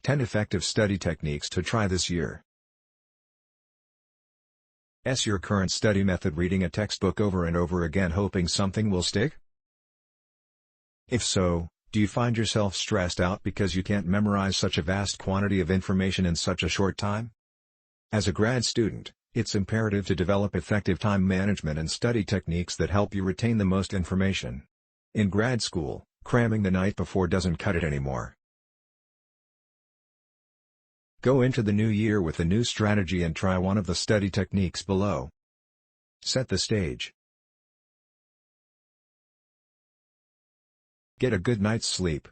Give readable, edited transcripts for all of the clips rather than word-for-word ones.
10 effective study techniques to try this year. Is your current study method reading a textbook over and over again hoping something will stick? If so, do you find yourself stressed out because you can't memorize such a vast quantity of information in such a short time? As a grad student, it's imperative to develop effective time management and study techniques that help you retain the most information. In grad school, cramming the night before doesn't cut it anymore. Go into the new year with a new strategy and try one of the study techniques below. Set the stage. Get a good night's sleep.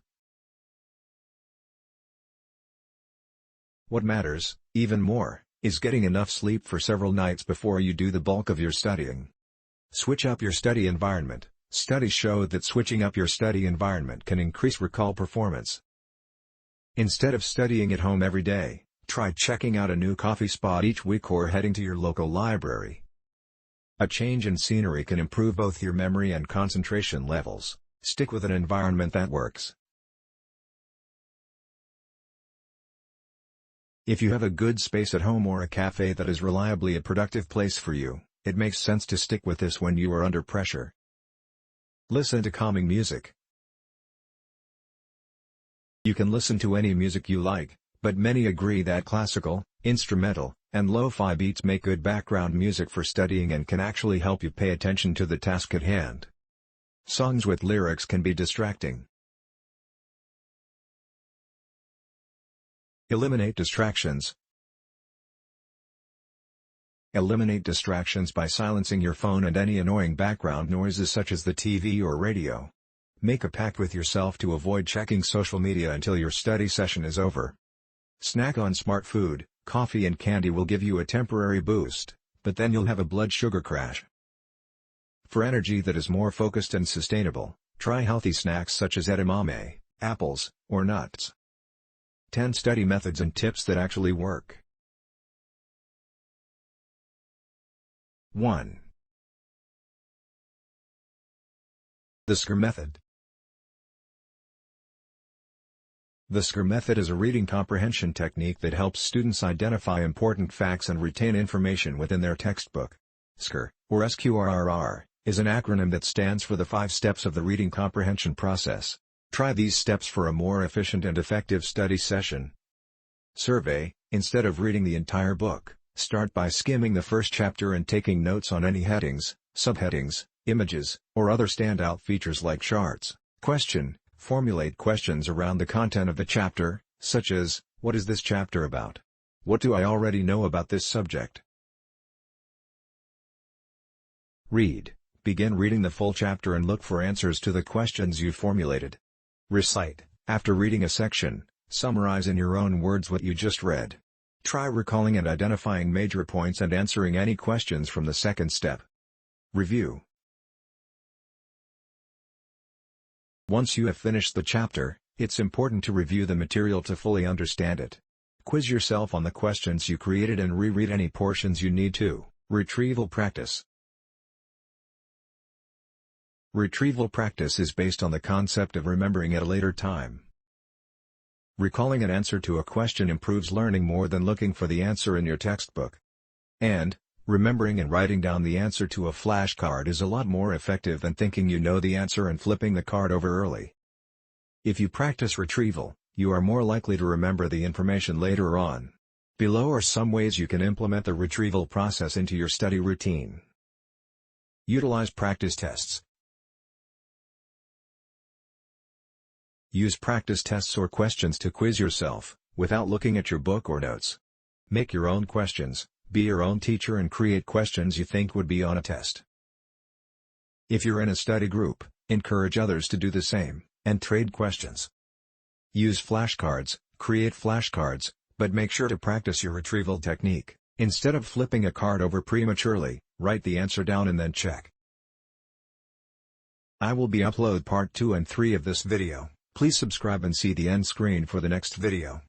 What matters, even more, is getting enough sleep for several nights before you do the bulk of your studying. Switch up your study environment. Studies show that switching up your study environment can increase recall performance. Instead of studying at home every day, try checking out a new coffee spot each week or heading to your local library. A change in scenery can improve both your memory and concentration levels. Stick with an environment that works. If you have a good space at home or a cafe that is reliably a productive place for you, it makes sense to stick with this when you are under pressure. Listen to calming music. You can listen to any music you like, but many agree that classical, instrumental, and lo-fi beats make good background music for studying and can actually help you pay attention to the task at hand. Songs with lyrics can be distracting. Eliminate distractions. Eliminate distractions by silencing your phone and any annoying background noises such as the TV or radio. Make a pact with yourself to avoid checking social media until your study session is over. Snack on smart food. Coffee and candy will give you a temporary boost, but then you'll have a blood sugar crash. For energy that is more focused and sustainable, try healthy snacks such as edamame, apples, or nuts. 10 study methods and tips that actually work. 1. The Skir Method. The Skir Method is a reading comprehension technique that helps students identify important facts and retain information within their textbook. Skir, or SQRR, is an acronym that stands for the 5 steps of the reading comprehension process. Try these steps for a more efficient and effective study session. Survey. Instead of reading the entire book, start by skimming the first chapter and taking notes on any headings, subheadings, images, or other standout features like charts. Question. Formulate questions around the content of the chapter, such as, what is this chapter about? What do I already know about this subject? Read. Begin reading the full chapter and look for answers to the questions you formulated. Recite. After reading a section, summarize in your own words what you just read. Try recalling and identifying major points and answering any questions from the second step. Review. Once you have finished the chapter, it's important to review the material to fully understand it. Quiz yourself on the questions you created and reread any portions you need to. Retrieval practice. Retrieval practice is based on the concept of remembering at a later time. Recalling an answer to a question improves learning more than looking for the answer in your textbook. And, remembering and writing down the answer to a flashcard is a lot more effective than thinking you know the answer and flipping the card over early. If you practice retrieval, you are more likely to remember the information later on. Below are some ways you can implement the retrieval process into your study routine. Utilize practice tests. Use practice tests or questions to quiz yourself, without looking at your book or notes. Make your own questions. Be your own teacher and create questions you think would be on a test. If you're in a study group, encourage others to do the same, and trade questions. Use flashcards. Create flashcards, but make sure to practice your retrieval technique. Instead of flipping a card over prematurely, write the answer down and then check. I will be upload part 2 and 3 of this video. Please subscribe and see the end screen for the next video.